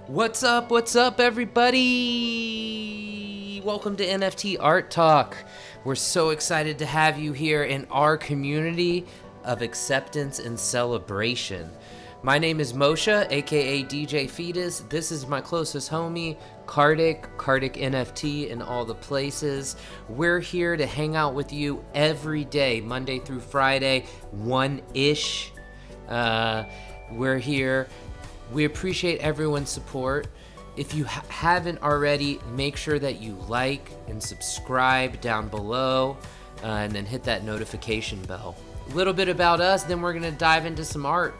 What's up, everybody? Welcome to NFT ART TALK. We're so excited to have you here in our community of acceptance and celebration. My name is Moshe, aka DJ Fetus. This is my closest homie, Karthik NFT in all the places. We're here to hang out with you every day, Monday through Friday, 1-ish. We're here. We appreciate everyone's support. If you haven't already, make sure that you like and subscribe down below, and then hit that notification bell. A little bit about us, then we're gonna dive into some art.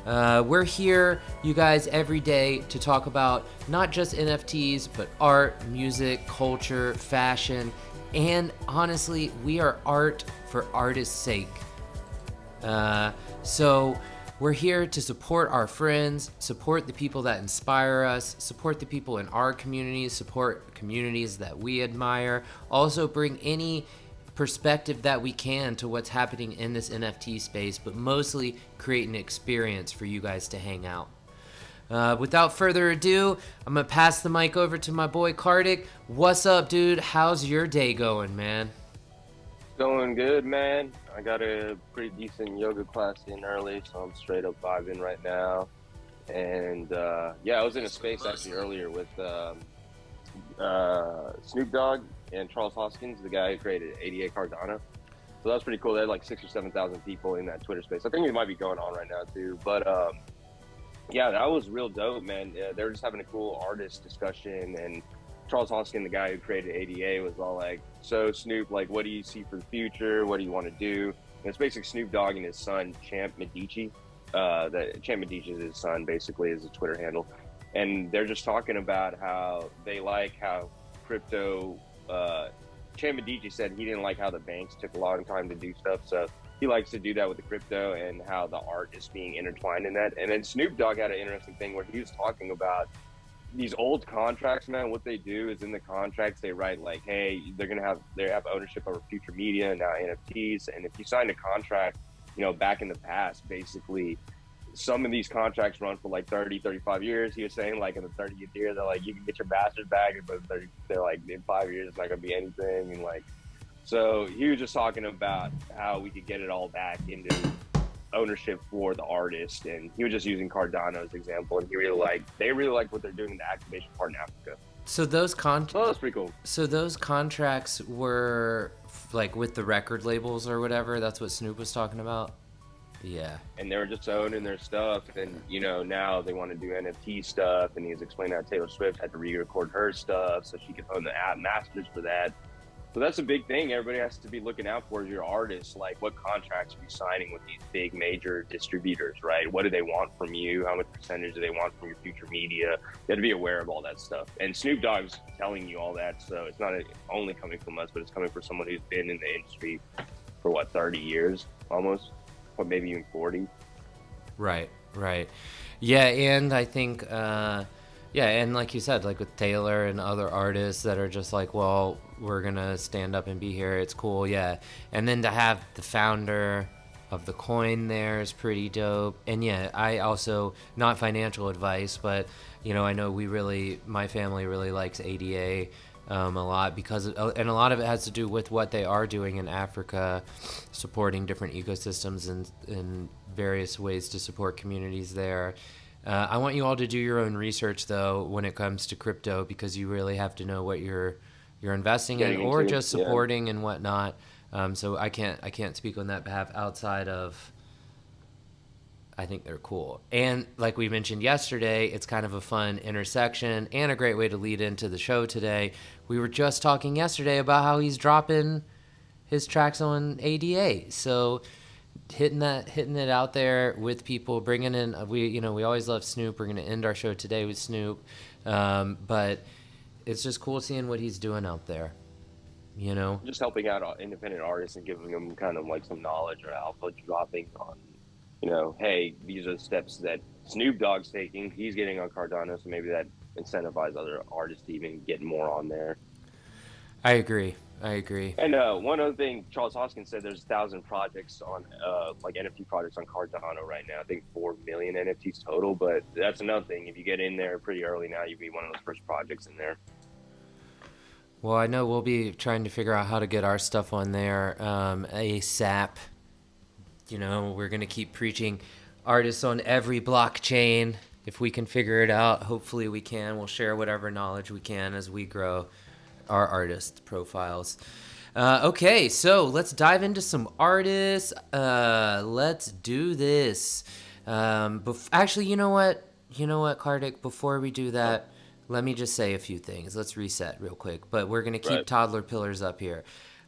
We're here, you guys, every day to talk about not just NFTs, but art, music, culture, fashion, and honestly, we are art for artists' sake. So we're here to support our friends, support the people that inspire us, support the people in our communities, support communities that we admire, also bring any perspective that we can to what's happening in this NFT space, but mostly create an experience for you guys to hang out. Without further ado, I'm gonna pass the mic over to my boy Karthik. What's up, dude? How's your day going, man? Going good, man. I got a pretty decent yoga class in early, so I'm straight up vibing right now. And yeah, I was in a space actually earlier with Snoop Dogg and Charles Hoskins, the guy who created ADA Cardano. So that was pretty cool. They had like 6,000 or 7,000 people in that Twitter space. I think it might be going on right now too. But yeah, that was real dope, man. They were just having a cool artist discussion, and Charles Hoskin, the guy who created ADA, was all like, so Snoop, like, what do you see for the future? What do you want to do? And it's basically Snoop Dogg and his son, Champ Medici. Champ Medici is his son, basically, is a Twitter handle. And they're just talking about how they like how crypto, Champ Medici said he didn't like how the banks took a long time to do stuff. So he likes to do that with the crypto and how the art is being intertwined in that. And then Snoop Dogg had an interesting thing where he was talking about these old contracts, man. What they do is in the contracts they write like, hey, they have ownership over future media and now NFTs. And if you signed a contract, you know, back in the past, basically some of these contracts run for like 30-35 years. He was saying like in the 30th year they're like, you can get your master's back, but they're like, in 5 years it's not gonna be anything. And like, so he was just talking about how we could get it all back into ownership for the artist, and he was just using Cardano as an example, and they really like what they're doing in the activation part in Africa. So those Oh, that's pretty cool. So those contracts were like with the record labels or whatever. That's what Snoop was talking about. Yeah. And they were just owning their stuff, and you know, now they want to do NFT stuff, and he's explaining how Taylor Swift had to re-record her stuff so she could own the app masters for that. So that's a big thing everybody has to be looking out for as your artist. Like, what contracts are you signing with these big major distributors, right? What do they want from you? How much percentage do they want from your future media? You have to be aware of all that stuff. And Snoop Dogg's telling you all that, so it's not only coming from us, but it's coming from someone who's been in the industry for, what, 30 years almost? Or maybe even 40. Right. Yeah, and I think, yeah, and like you said, like with Taylor and other artists that are just like, well, we're gonna stand up and be here, it's cool, yeah. And then to have the founder of the coin there is pretty dope. And yeah, I also, not financial advice, but you know, I know my family really likes ADA a lot because, and a lot of it has to do with what they are doing in Africa, supporting different ecosystems and in various ways to support communities there. I want you all to do your own research, though, when it comes to crypto, because you really have to know what you're investing in or just supporting and whatnot. So I can't speak on that behalf outside of, I think they're cool. And like we mentioned yesterday, it's kind of a fun intersection and a great way to lead into the show today. We were just talking yesterday about how he's dropping his tracks on ADA. So hitting it out there with people, bringing in, we always love Snoop. We're going to end our show today with Snoop. But it's just cool seeing what he's doing out there, you know? Just helping out independent artists and giving them kind of like some knowledge or alpha dropping on, you know, hey, these are the steps that Snoop Dogg's taking. He's getting on Cardano, so maybe that incentivize other artists to even get more on there. I agree. I agree. And one other thing, Charles Hoskins said there's 1,000 projects on like NFT projects on Cardano right now. I think 4 million NFTs total. But that's another thing. If you get in there pretty early now, you'd be one of those first projects in there. Well, I know we'll be trying to figure out how to get our stuff on there ASAP. You know, we're going to keep preaching artists on every blockchain. If we can figure it out, hopefully we can. We'll share whatever knowledge we can as we grow our artist profiles. Okay, so let's dive into some artists. Let's do this. Actually, you know what? Karthik, before we do that, let me just say a few things. Let's reset real quick. But we're going to keep Right. Toddler Pillars up here.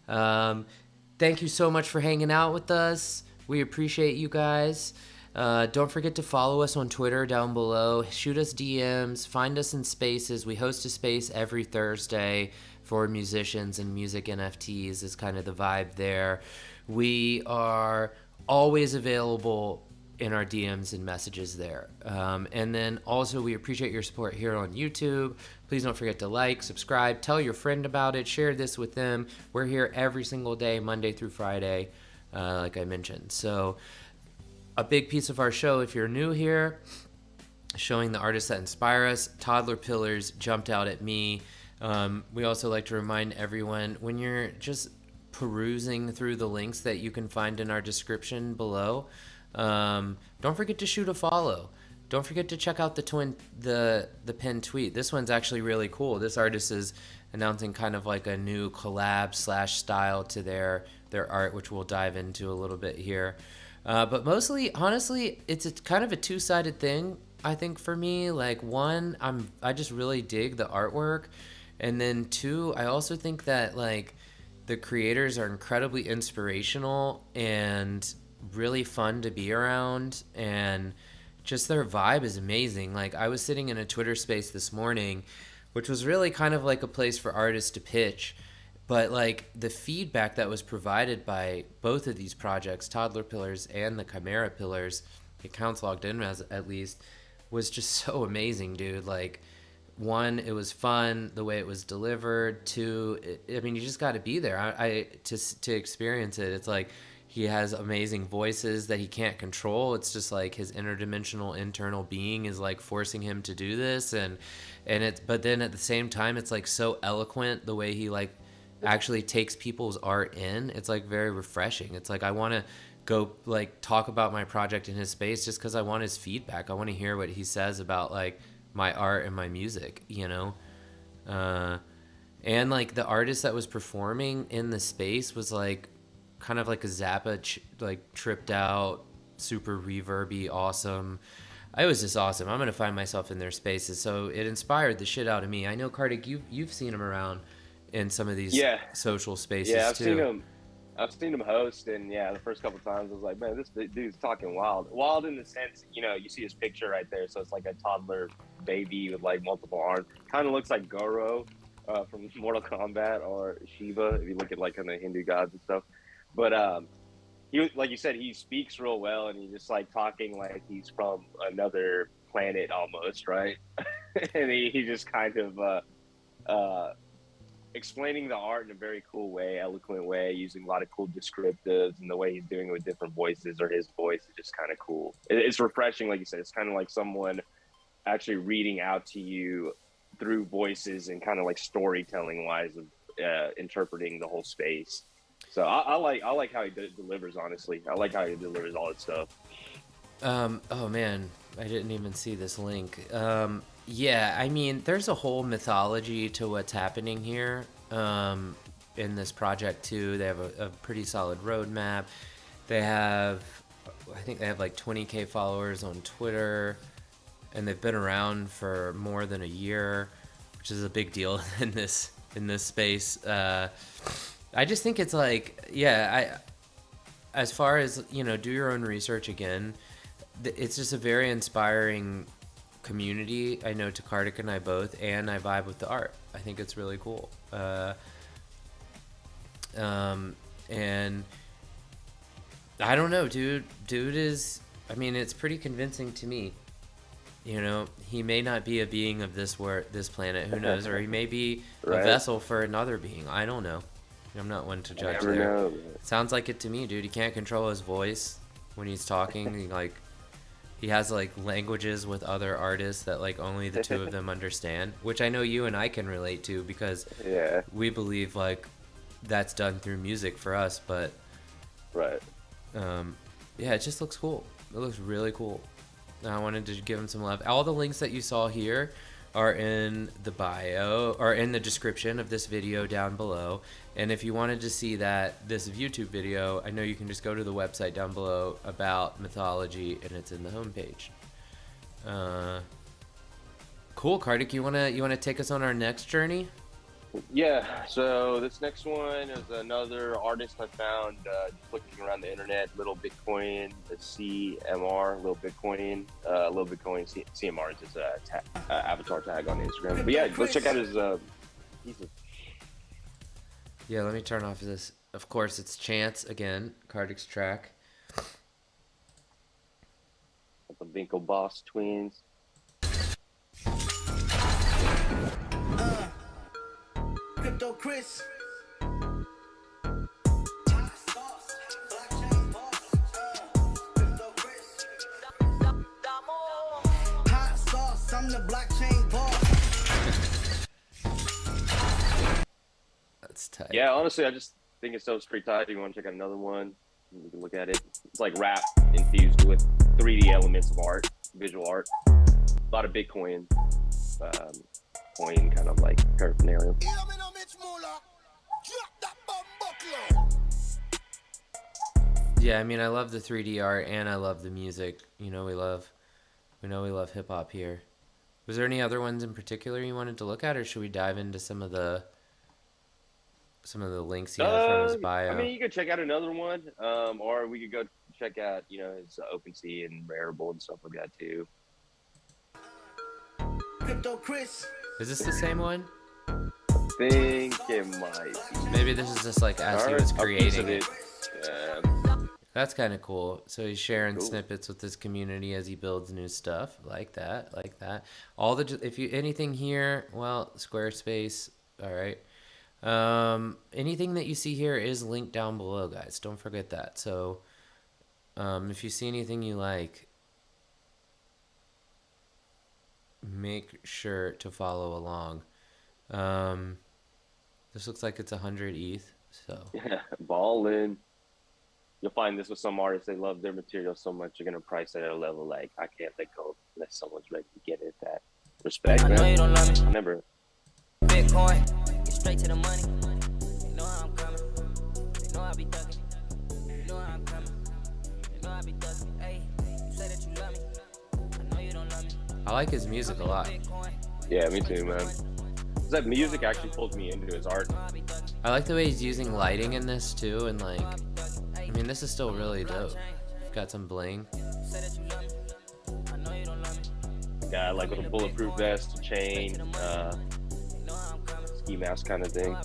Thank you so much for hanging out with us. We appreciate you guys. Don't forget to follow us on Twitter down below. Shoot us DMs. Find us in spaces. We host a space every Thursday for musicians and music NFTs is kind of the vibe there. We are always available in our DMs and messages there. And then also we appreciate your support here on YouTube. Please don't forget to like, subscribe, tell your friend about it, share this with them. We're here every single day, Monday through Friday, like I mentioned. So a big piece of our show, if you're new here, showing the artists that inspire us. Toddler Pillars jumped out at me. We also like to remind everyone, when you're just perusing through the links that you can find in our description below, don't forget to shoot a follow. Don't forget to check out the pinned tweet. This one's actually really cool. This artist is announcing kind of like a new collab / style to their art, which we'll dive into a little bit here. But mostly, honestly, it's kind of a two-sided thing. I think for me, like, one, I just really dig the artwork, and then two, I also think that like the creators are incredibly inspirational and really fun to be around, and just their vibe is amazing. Like, I was sitting in a Twitter space this morning, which was really kind of like a place for artists to pitch. But like the feedback that was provided by both of these projects, Toddler Pillars and the Chimera Pillars, the accounts logged in as at least, was just so amazing, dude. Like, one, it was fun the way it was delivered. Two, I mean, you just got to be there. To experience it. It's like he has amazing voices that he can't control. It's just like his interdimensional internal being is like forcing him to do this, and it's, but then at the same time, it's like so eloquent the way he like actually takes people's art in. It's like very refreshing. It's like I want to go like talk about my project in his space just because I want his feedback. I want to hear what he says about like my art and my music, you know. And like the artist that was performing in the space was like kind of like a Zappa like tripped out, super reverby, awesome. It was just awesome. I'm gonna find myself in their spaces, so it inspired the shit out of me. I know, Kartik, you've seen him around in some of these social spaces I've too. seen him. I've seen him host, and yeah, the first couple of times I was like, man, this dude's talking wild. Wild in the sense, you know, you see his picture right there, so it's like a toddler baby with like multiple arms. Kind of looks like Goro from Mortal Kombat, or Shiva if you look at like kind of Hindu gods and stuff. But he, like you said, he speaks real well, and he's just like talking like he's from another planet almost, right? And he just kind of explaining the art in a very cool way, eloquent way, using a lot of cool descriptives, and the way he's doing it with different voices, or his voice is just kind of cool. It's refreshing, like you said. It's kind of like someone actually reading out to you through voices and kind of like storytelling wise of interpreting the whole space. So I like how he delivers. Honestly, I like how he delivers all that stuff. Oh man, I didn't even see this link. Yeah, I mean, there's a whole mythology to what's happening here in this project too. They have a pretty solid roadmap. I think they have like 20K followers on Twitter, and they've been around for more than a year, which is a big deal in this space. I just think it's like, yeah, as far as, you know, do your own research again. It's just a very inspiring community. I know to Karthik and I both, and I vibe with the art. I think it's really cool. And I don't know, dude is, I mean, it's pretty convincing to me. You know, he may not be a being of this planet. Who knows? Or he may be a Right? vessel for another being. I don't know. I'm not one to judge Never there. know. Sounds like it to me, dude. He can't control his voice when he's talking. He has like languages with other artists that like only the two of them understand, which I know you and I can relate to because Yeah. we believe like that's done through music for us. But Right. yeah, it just looks cool. It looks really cool. I wanted to give him some love. All the links that you saw here are in the bio or in the description of this video down below. And if you wanted to see this YouTube video, I know you can just go to the website down below about mythology, and it's in the homepage. Cool, Karthik. You wanna take us on our next journey? Yeah, so this next one is another artist I found just looking around the internet, Little Bitcoin, the CMR, Little Bitcoin, CMR is his avatar tag on Instagram. But yeah, let's check out his pieces. Yeah, let me turn off this. Of course, it's Chance again, Karthik's track. The Winkle Boss twins. Crypto Chris. Hot sauce, I'm the blockchain boss. That's tight. Yeah, honestly, I just think it's pretty tight. If you want to check out another one, you can look at it. It's like rap infused with 3D elements of art, visual art. A lot of Bitcoin, coin kind of like paraphernalia. Yeah, I mean, I love the 3D art and I love the music. You know, we love hip hop here. Was there any other ones in particular you wanted to look at, or should we dive into some of the links he has from his bio? I mean, you could check out another one, or we could go check out, his OpenSea and Rarible and stuff like that too. Crypto Chris. Is this the same one? I think it might be. Maybe this is just like as he was A piece of creating it. Yeah. That's kind of cool. So he's sharing snippets with his community as he builds new stuff. Like that. All anything here, well, Squarespace, all right. Anything that you see here is linked down below, guys. Don't forget that. So, if you see anything you like, make sure to follow along. This looks like it's 100 ETH. So Yeah, ballin'. You'll find this with some artists. They love their material so much, you're gonna price it at a level like I can't let go unless someone's ready to get it. That respect, man. I know you don't love me. I never. Bitcoin, get straight to the money. You know how I'm coming. You know I be ducking. You know how I'm coming. You know I be ducking. Hey, you say that you love me. I know you don't love me. I like his music a lot. Yeah, me too, man. That music actually pulls me into his art. I like the way he's using lighting in this too, and like, I mean, this is still really dope. Got some bling. Yeah, like with a bulletproof vest, chain, ski mask kind of thing.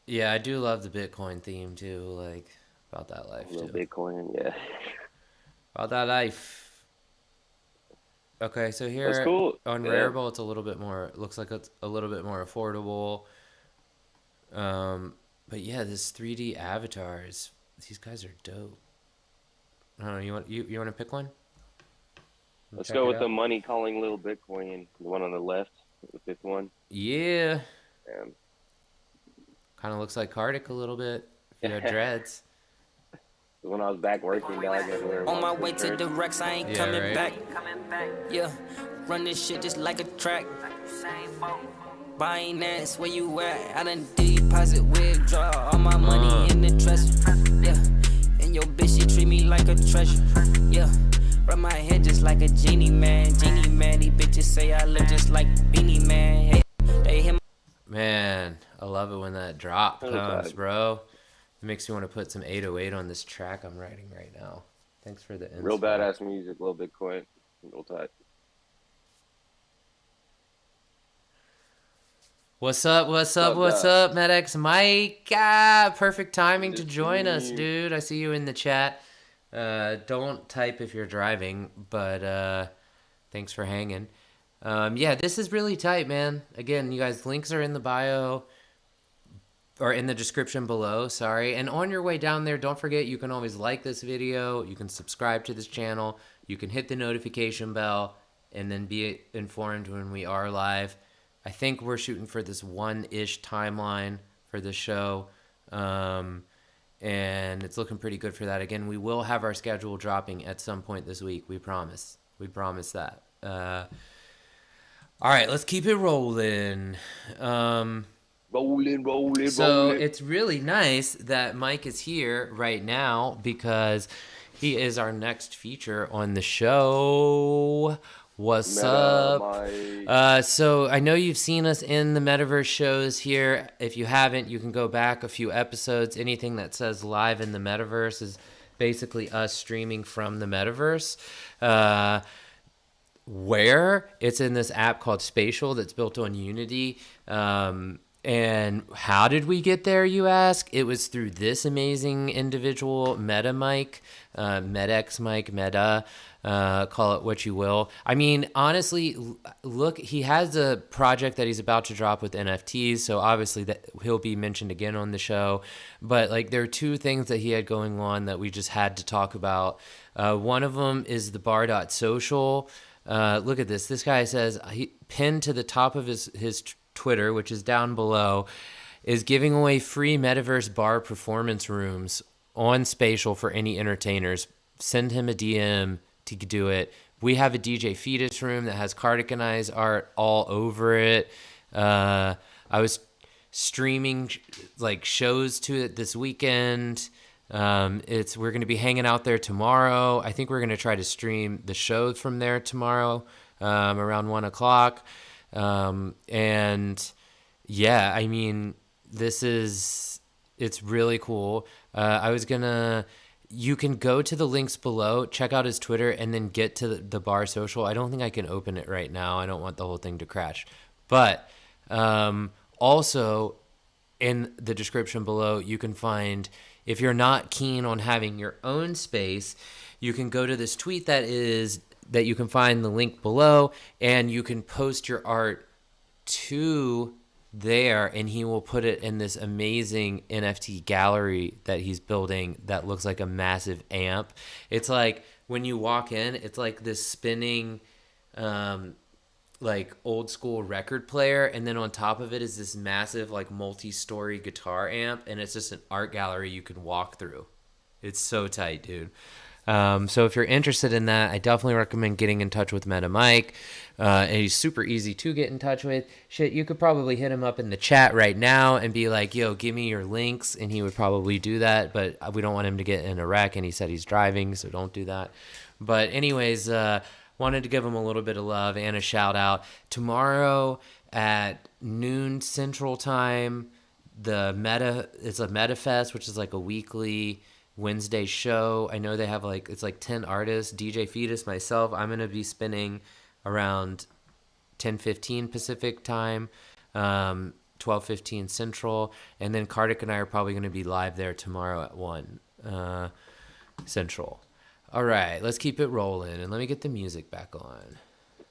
Yeah, I do love the Bitcoin theme too, like about that life A little too. Bitcoin, yeah. About that life. Okay, so here That's cool. on Yeah. Rarible, it's a little bit more. Looks like it's a little bit more affordable. But yeah, this 3D avatars. These guys are dope. I don't know. You want to pick one? Let's Check go it with out. the money calling Little Bitcoin, the one on the left, the fifth one. Yeah. And Kind of looks like Karthik a little bit. If you had dreads. when I was back working, dog, everywhere. On my way to the Rex, I ain't Yeah, coming right. back. Yeah, run this shit just like a track. Binance, where you at? I done deposit, withdraw all my money in the dresser. Yeah, and your bitch, she treat me like a treasure. Yeah, rub my head just like a genie man. Genie man, these bitches say I look just like Beanie Man. Hey, they hit Man, I love it when that drop Oh, comes, God. bro. It makes me want to put some 808 on this track I'm writing right now. Thanks for the inspo. real badass music, Little Bitcoin, real tight. What's up, MedX Mike? Perfect timing to Just join us, me. dude. I see you in the chat. Don't type if you're driving, but Thanks for hanging. Yeah, this is really tight, man. Again, you guys, links are in the bio or in the description below, sorry. And on your way down there, don't forget, you can always like this video, you can subscribe to this channel, you can hit the notification bell, and then be informed when we are live. I think we're shooting for this 1-ish timeline for the show, and it's looking pretty good for that. Again, we will have our schedule dropping at some point this week. We promise. We promise that. All right, let's keep it rolling. Rolling. So it's really nice that Mike is here right now because he is our next feature on the show. What's up? So I know you've seen us in the Metaverse shows here. If you haven't, you can go back a few episodes. Anything that says live in the Metaverse is basically us streaming from the Metaverse. Where it's in this app called Spatial that's built on Unity. And how did we get there, you ask? It was through this amazing individual, METAMIKE, MedX Mike, Meta, call it what you will. I mean, honestly, look, he has a project that he's about to drop with NFTs, so obviously that he'll be mentioned again on the show. But like, there are two things that he had going on that we just had to talk about. One of them is the bar.social. Look at this. This guy says, he pinned to the top of his Twitter, which is down below, is giving away free Metaverse bar performance rooms on Spatial for any entertainers. Send him a DM to do it. We have a DJ Fetus room that has Karthik and I's art all over it. I was streaming like shows to it this weekend. We're going to be hanging out there tomorrow. I think we're going to try to stream the show from there tomorrow, around 1:00. And yeah, I mean, it's really cool. You can go to the links below, check out his Twitter, and then get to the bar social. I don't think I can open it right now. I don't want the whole thing to crash. But also in the description below, you can find, if you're not keen on having your own space, you can go to this tweet that you can find the link below, and you can post your art to there, and he will put it in this amazing NFT gallery that he's building that looks like a massive amp. It's like when you walk in, it's like this spinning like old school record player, and then on top of it is this massive like multi-story guitar amp, and it's just an art gallery you can walk through. It's so tight, dude. So if you're interested in that, I definitely recommend getting in touch with MetaMike. And he's super easy to get in touch with. Shit, you could probably hit him up in the chat right now and be like, yo, give me your links, and he would probably do that, but we don't want him to get in a wreck, and he said he's driving, so don't do that. But anyways, wanted to give him a little bit of love and a shout out. Tomorrow at noon Central Time, it's a MetaFest, which is like a weekly Wednesday show. I know they have it's like 10 artists, DJ Fetus, myself. I'm going to be spinning around 10:15 Pacific time, 12:15 Central, and then Karthik and I are probably going to be live there tomorrow at 1 Central. All right, let's keep it rolling, and let me get the music back on.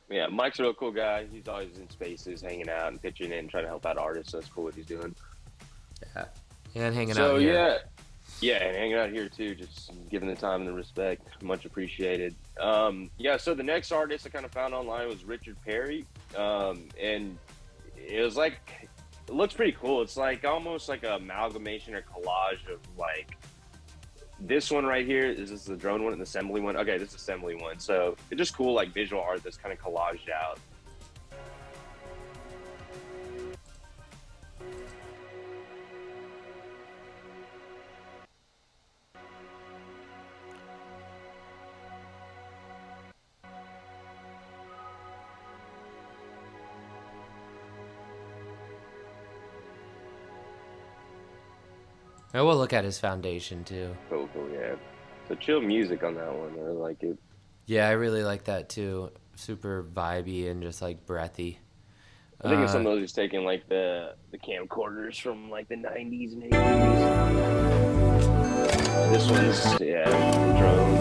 Yeah, Mike's a real cool guy. He's always in spaces, hanging out and pitching in, trying to help out artists. So that's cool what he's doing. Yeah, and hanging out here. Yeah, and hanging out here too, just giving the time and the respect. Much appreciated. So the next artist I kind of found online was Richard PARRY. And it was like, it looks pretty cool. It's like almost like an amalgamation or collage of like, this one right here, is this the drone one and the assembly one? Okay, this is the assembly one. So it's just cool, like visual art that's kind of collaged out. I will look at his foundation too. Cool, yeah. So chill music on that one. I really like it. Yeah, I really like that too. Super vibey and just like breathy. I think it's some of those who's taking like the camcorders from like the 90s and 80s. This one's, drone.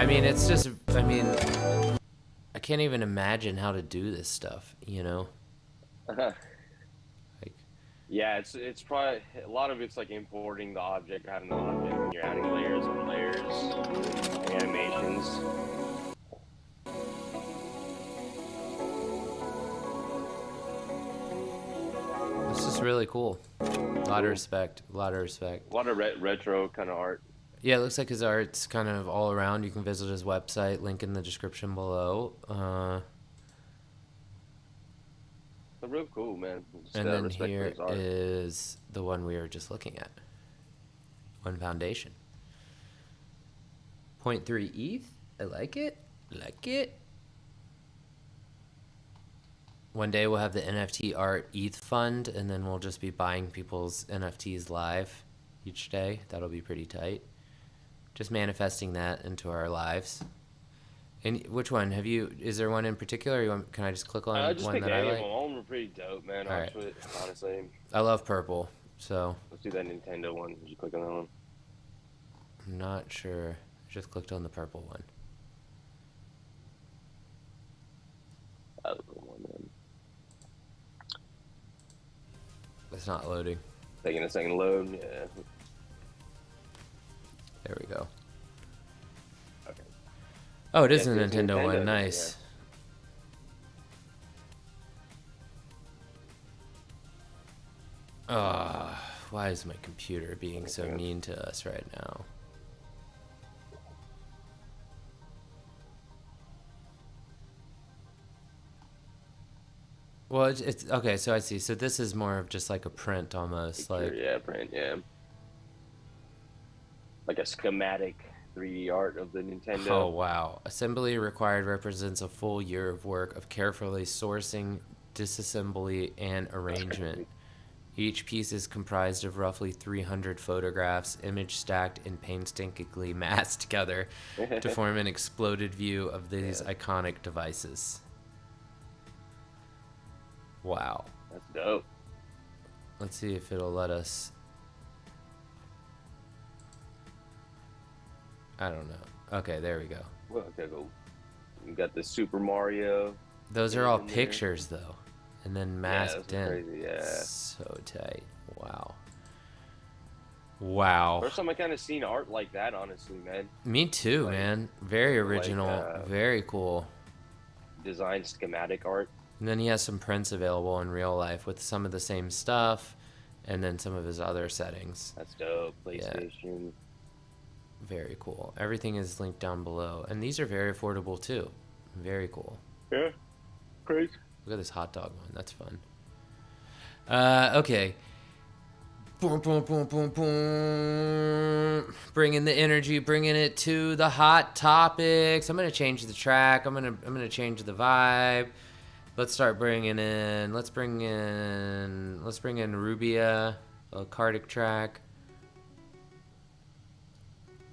I mean, it's just, I mean, I can't even imagine how to do this stuff, you know? Like, Yeah, it's probably a lot of it's like importing the object, having the object, and you're adding layers on layers, animations. this is really cool. A lot of respect. A lot of respect. A lot of retro kind of art. Yeah, it looks like his art's kind of all around. You can visit his website, link in the description below. They're real cool, man. Just, And then respect for here his art. is the one we were just looking at. One Foundation. 0.3 ETH. I like it. Like it. One day we'll have the NFT ART ETH fund, and then we'll just be buying people's NFTs live each day. That'll be pretty tight. Just manifesting that into our lives. And which one have you? Is there one in particular? Can I just click on Just one pick that I any of like? them. All of them are pretty dope, man. All right. Honestly, I love purple, so let's do that Nintendo one. Did you click on that one? I'm not sure. I just clicked on the purple one. That was the one, man. It's not loading. Taking a second to load. Yeah. There we go. Okay. Oh, it is Yeah, a it's Nintendo Nintendo, one. Nice. Why is my computer being so mean to us right now? Well, it's okay. So I see. So this is more of just like a print, almost like. Yeah, print. Yeah. Like a schematic 3D art of the Nintendo. Oh wow! Assembly required represents a full year of work of carefully sourcing, disassembly, and arrangement. Each piece is comprised of roughly 300 photographs, image stacked and painstakingly massed together to form an exploded view of these iconic devices. Wow. That's dope. Let's see if it'll let us. I don't know. Okay, there we go. Well, okay, cool. You got the Super Mario. Those are all in there. pictures, though. And then masked in. Crazy, yeah. So tight. Wow. Wow. First time I kind of seen art like that, honestly, man. Me too, Like- man. Very like, original. Very cool. Design schematic art. And then he has some prints available in real life with some of the same stuff and then some of his other settings. That's dope. PlayStation. Very cool. Everything is linked down below. And these are very affordable too. Very cool. Yeah. Crazy. Look at this hot dog one. That's fun. Okay. Boom, boom, boom, boom, boom. Bringing the energy, bringing it to the hot topics. I'm gonna change the track. I'm gonna change the vibe. Let's start bringing in. Let's bring in Rubia, a Karthik track.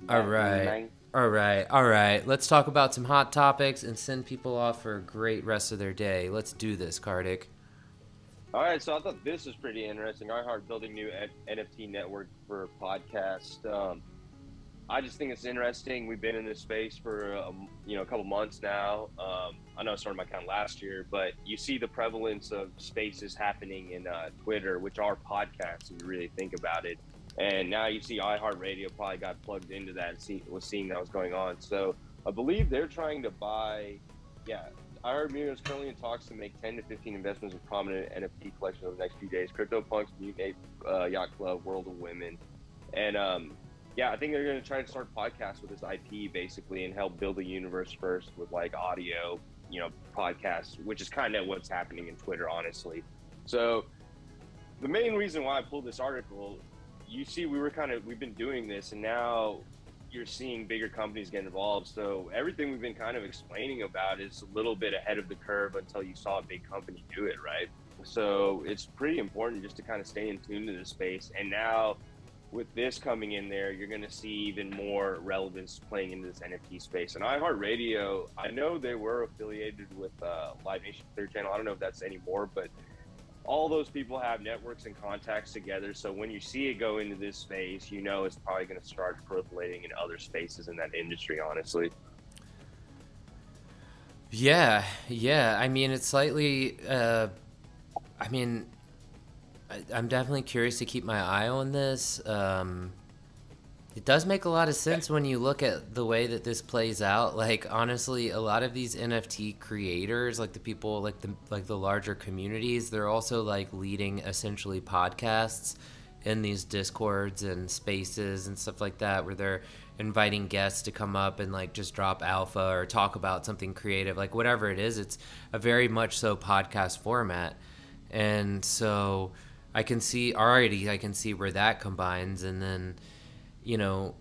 All right. Let's talk about some hot topics and send people off for a great rest of their day. Let's do this, Karthik. All right, so I thought this was pretty interesting. iHeart building new NFT network for podcast. I just think it's interesting. We've been in this space for a couple months now. I know I started my account last year, but you see the prevalence of spaces happening in Twitter, which are podcasts if you really think about it. And now you see iHeartRadio probably got plugged into that and was seeing that was going on. So I believe they're trying to buy, iHeartRadio is currently in talks to make 10 to 15 investments in prominent NFT collections over the next few days. CryptoPunks, Mutant Ape, Yacht Club, World of Women. And I think they're going to try to start podcasts with this IP basically and help build a universe first with like audio, podcasts, which is kind of what's happening in Twitter, honestly. So the main reason why I pulled this article, you see, we've been doing this, and now you're seeing bigger companies get involved. So everything we've been kind of explaining about is a little bit ahead of the curve until you saw a big company do it, right? So it's pretty important just to kind of stay in tune to the space. And now with this coming in there, you're going to see even more relevance playing into this NFT space. And iHeartRadio, I know they were affiliated with Live Nation Clear Channel. I don't know if that's anymore, but all those people have networks and contacts together. So when you see it go into this space, it's probably going to start percolating in other spaces in that industry, honestly. Yeah, yeah. I mean, it's slightly. I mean, I'm definitely curious to keep my eye on this. It does make a lot of sense when you look at the way that this plays out. Like, honestly, a lot of these NFT creators, like the people, like the larger communities, they're also like leading essentially podcasts in these discords and spaces and stuff like that, where they're inviting guests to come up and like just drop alpha or talk about something creative, like whatever it is. It's a very much so podcast format, and so I can see where that combines. And then, you know,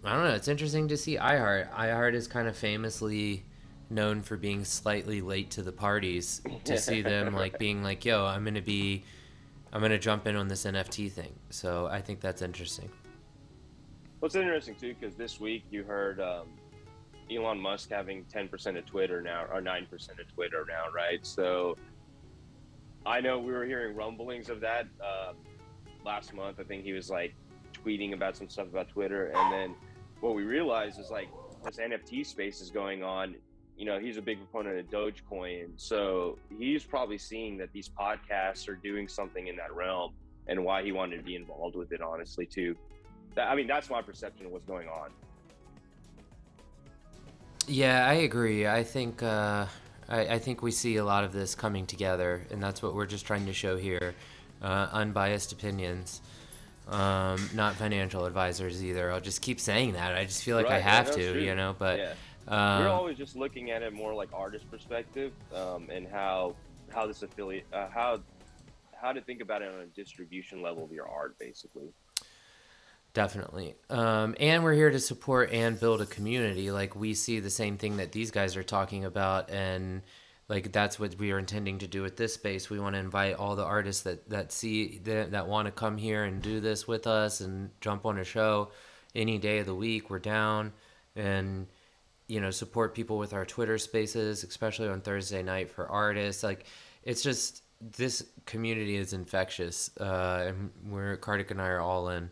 I don't know. It's interesting to see iHeart. iHeart is kind of famously known for being slightly late to the parties. To see them like being like, "Yo, I'm gonna jump in on this NFT thing." So I think that's interesting. Well, it's interesting too because this week you heard Elon Musk having 10% of Twitter now, or 9% of Twitter now, right? So I know we were hearing rumblings of that last month. I think he was like tweeting about some stuff about Twitter, and then what we realized is like this NFT space is going on. You know, he's a big proponent of Dogecoin, so he's probably seeing that these podcasts are doing something in that realm, and why he wanted to be involved with it, honestly, too. I mean, that's my perception of what's going on. Yeah, I agree. I think I think we see a lot of this coming together, and that's what we're just trying to show here. Unbiased opinions. Not financial advisors either. I'll just keep saying that. I just feel like I have to, true. you know, but we're always just looking at it more like artist perspective, and how this affiliate, how to think about it on a distribution level of your art, basically. Definitely. And we're here to support and build a community. Like, we see the same thing that these guys are talking about, and like that's what we are intending to do with this space. We want to invite all the artists that want to come here and do this with us and jump on a show any day of the week. We're down, and you know, support people with our Twitter spaces, especially on Thursday night for artists. Like, it's just, this community is infectious, and Karthik and I are all in.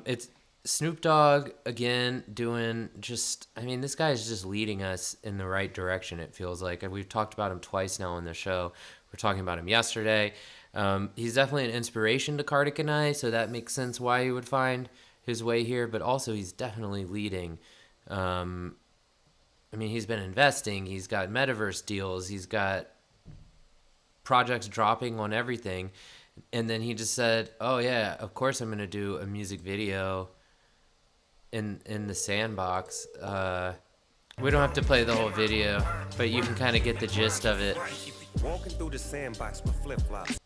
It's Snoop Dogg again doing just, I mean, this guy is just leading us in the right direction, it feels like. And we've talked about him twice now on the show. We're talking about him yesterday. He's definitely an inspiration to Karthik and I, so that makes sense why he would find his way here. But also, he's definitely leading. I mean, he's been investing. He's got metaverse deals. He's got projects dropping on everything. And then he just said, "Oh yeah, of course I'm gonna do a music video in the sandbox." We don't have to play the whole video, but you can kind of get the gist of it. Walking through the sandbox with flip-flops.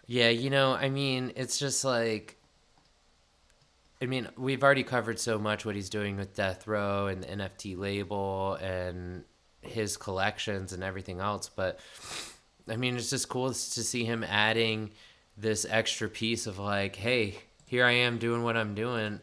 Yeah, you know, I mean, it's just like, I mean, we've already covered so much what he's doing with Death Row and the NFT label and his collections and everything else, but I mean, it's just cool to see him adding this extra piece of like, hey, here I am doing what I'm doing.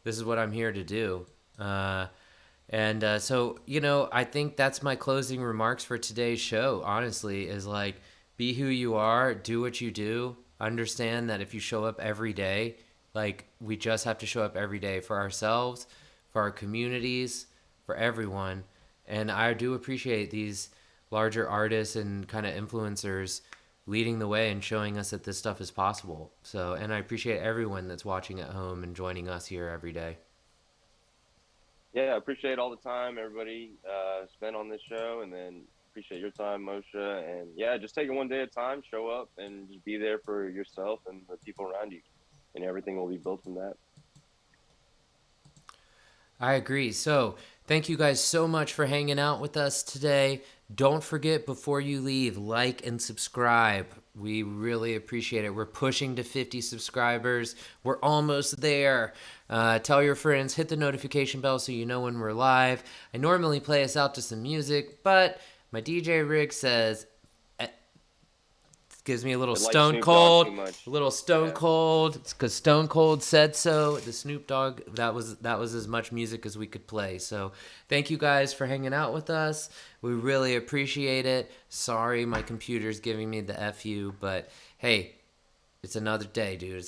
This is what I'm here to do. So, you know, I think that's my closing remarks for today's show, honestly, is like, be who you are, do what you do. Understand that if you show up every day, like, we just have to show up every day for ourselves, for our communities, for everyone. And I do appreciate these larger artists and kind of influencers leading the way and showing us that this stuff is possible. So, and I appreciate everyone that's watching at home and joining us here every day. Yeah, I appreciate all the time everybody spent on this show, and then appreciate your time, Moshe. And yeah, just take it one day at a time, show up, and just be there for yourself and the people around you, and everything will be built from that. I agree. So thank you guys so much for hanging out with us today. Don't forget, before you leave, like and subscribe. We really appreciate it. We're pushing to 50 subscribers. We're almost there. Tell your friends, hit the notification bell so you know when we're live. I normally play us out to some music, but my DJ rig says, gives me a little Stone Cold, Cold. It's because Stone Cold said so. The Snoop Dogg, that was as much music as we could play. So thank you guys for hanging out with us. We really appreciate it. Sorry, my computer's giving me the FU, but hey, it's another day, dude. It's